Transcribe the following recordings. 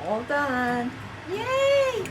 All done. Yay!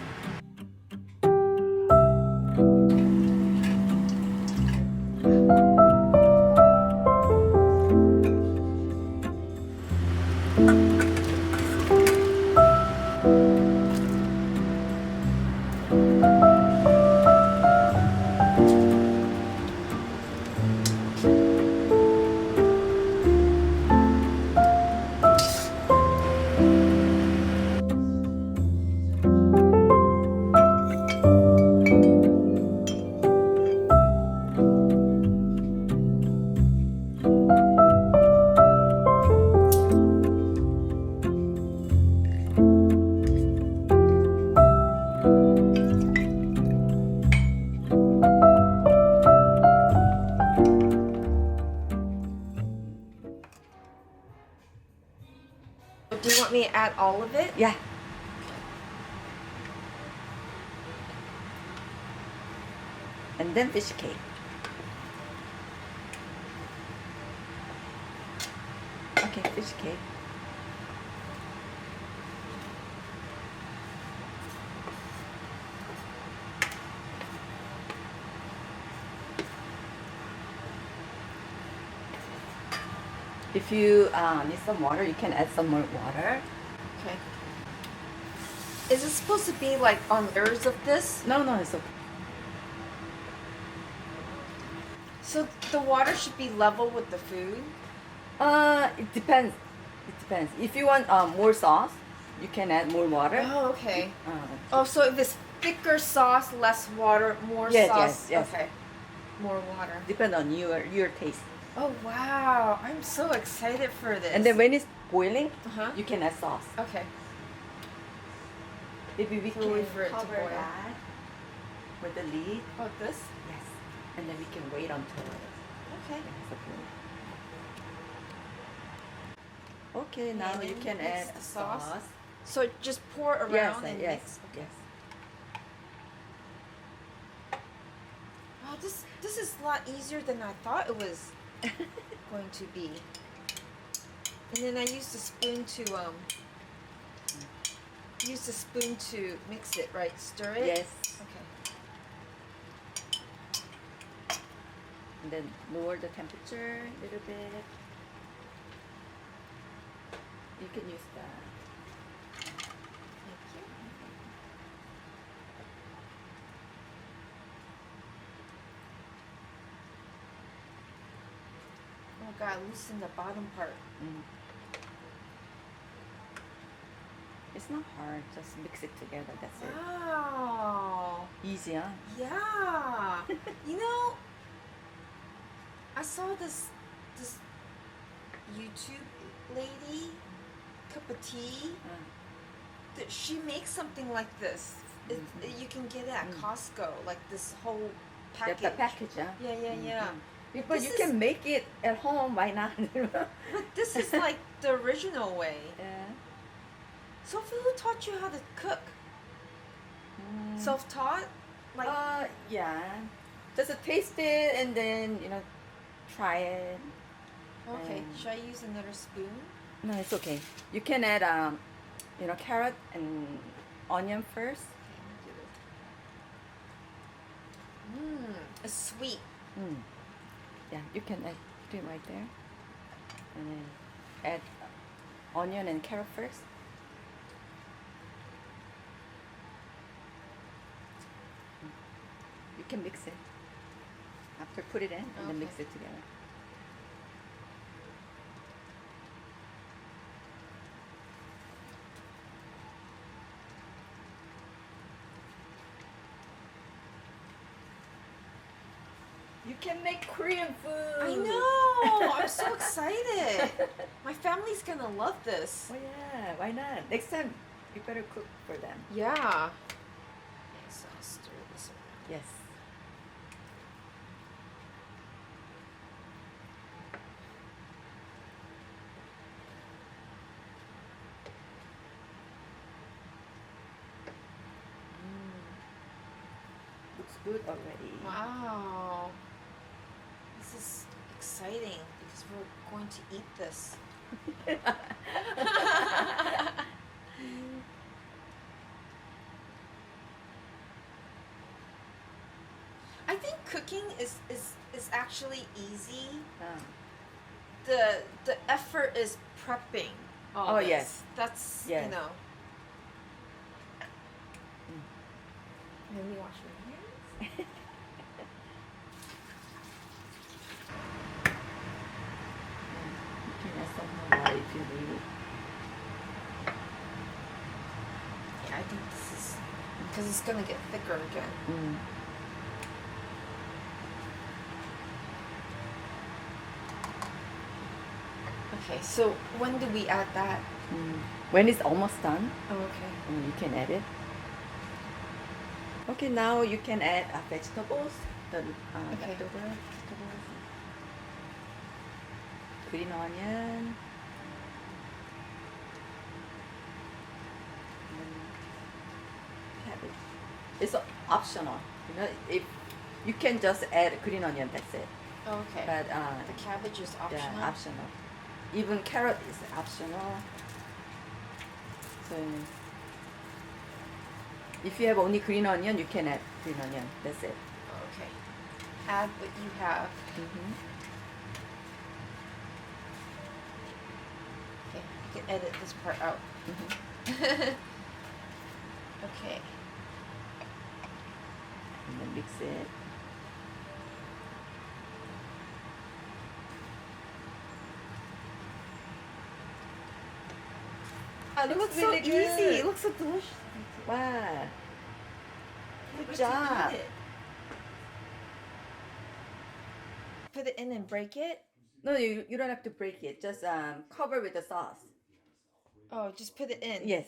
Do you want me to add all of it? Yeah. And then fish cake. Okay, fish cake. If you need some water, you can add some more water. Okay. Is it supposed to be like on layers of this? No, it's okay. So the water should be level with the food? It depends. It depends. If you want more sauce, you can add more water. Oh, okay. Uh, Oh, so if it's thicker sauce, less water, more Yes, sauce. yes. Okay. More water. depend on your taste. Oh, wow. I'm so excited for this. And then when it's boiling, Uh-huh. you can add sauce. Okay. Maybe we So can wait for it to cover boil. that with the lid. Oh, this? Yes. And then we can wait until Okay. it's okay. Okay, now And you then can mix add the sauce. sauce. So just pour around Yes, and yes, mix. yes. Oh, this is a lot easier than I thought it was going to be. And then I used a spoon to mix it, right? Stir it. Yes. Okay. And then lower the temperature a little bit. You can use that. Thank you. Oh God, loosen the bottom part. Mm. It's not hard, just mix it together, that's it. Wow. Easy, huh? Yeah. You know, I saw this YouTube lady, cup of tea. That she makes something like this. You can get it at Costco, like this whole package. The package, huh? Yeah. But This you is- can make it at home, why not? But this is like the original way. Yeah. So who taught you how to cook? Self-taught? Like Yeah. Just taste it and then, try it. okay. Should I use another spoon? No, it's okay. You can add, carrot and onion first. It's sweet. Yeah, you can add it right there. And then add onion and carrot first. You can mix it. After put it in and then mix Okay. it together. You can make Korean food. I know. I'm so excited. My family's gonna love this. Oh yeah, why not? Next time you better cook for them. Yeah. Okay, so I'll stir this around. Yes. Looks good already. Wow. This is exciting because we're going to eat this. think cooking is actually easy. 아. The effort is prepping. All Oh, this. yes. That's Yes. you know. Let me wash my hands. You can add some more water if you need. Yeah, I think this is because it's gonna get thicker again. Okay, so when do we add that? When it's almost done, Oh, okay. you can add it. Okay, now you can add vegetables, the Okay. leftover vegetables. Green onion. And cabbage. It's optional. You know, if you can just add green onion, that's it. Okay. But the cabbage is optional. yeah, optional. Even carrot is optional. So if you have only green onion, you can add green onion. That's it. Okay. Add what you have. Okay, you can edit this part out. Okay. And then mix it. It looks really so good. easy. It looks so delicious. Wow. Good Where's job. the Put it in and break it. No, you don't have to break it. Just cover with the sauce. Oh, just put it in. Yes.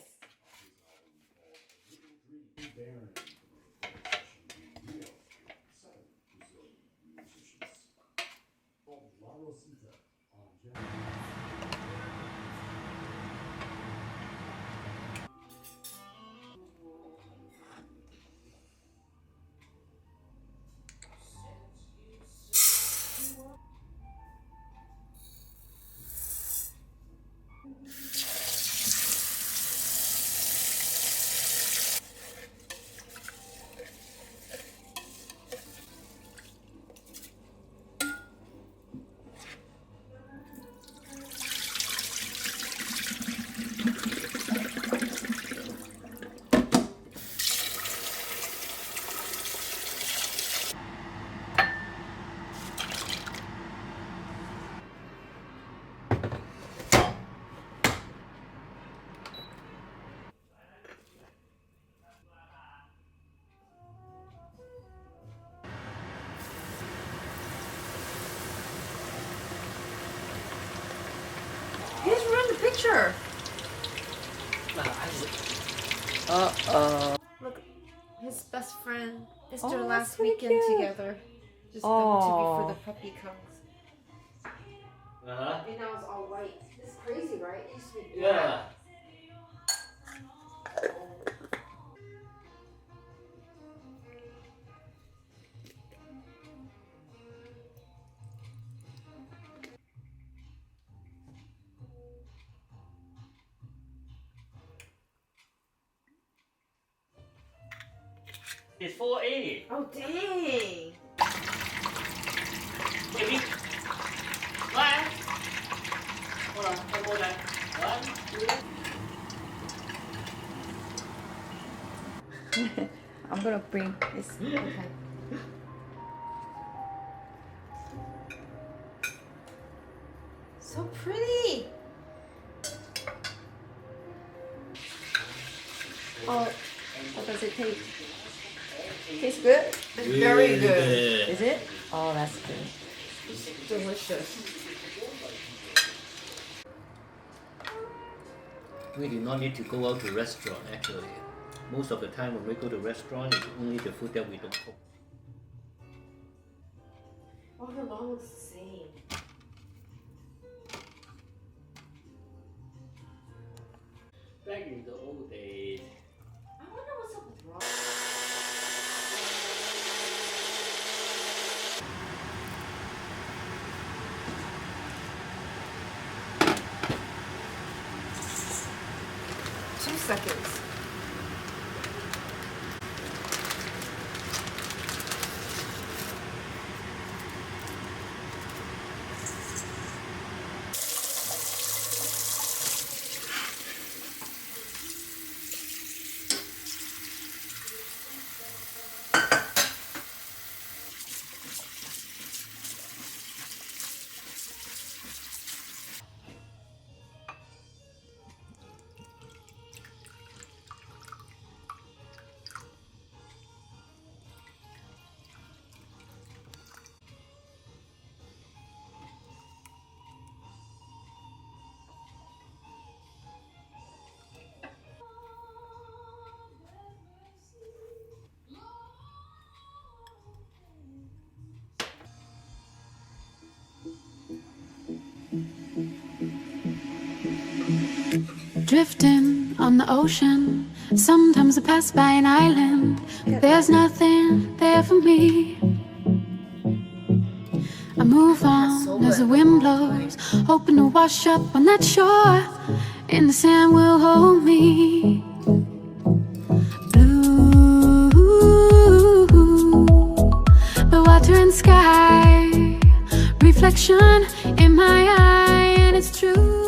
Here's run the picture. Uh-oh. Look, his best friend is Oh, their that's last really weekend cute. together. Just Oh. filmed to before the puppy comes. Uh-huh. And now it's all white. It's crazy, right? It used to be Yeah. It's 480. Oh, dang. Baby. One. Hold on. One more time. One, two. I'm gonna bring this. Okay. So pretty. Oh, how does it taste? Tastes good? It's very good. Is it? Oh, that's good. Delicious. We do not need to go out to restaurant actually. Most of the time when we go to restaurant, it's only the food that we don't cook. Oh, her mom looks the same. Back in the old days. I wonder what's up with Rob. Two seconds. drifting on the ocean. Sometimes I pass by an island, but there's nothing there for me. I move on as the wind blows, hoping to wash up on that shore, and the sand will hold me. Blue, the water and sky, reflection in my eye, and it's true.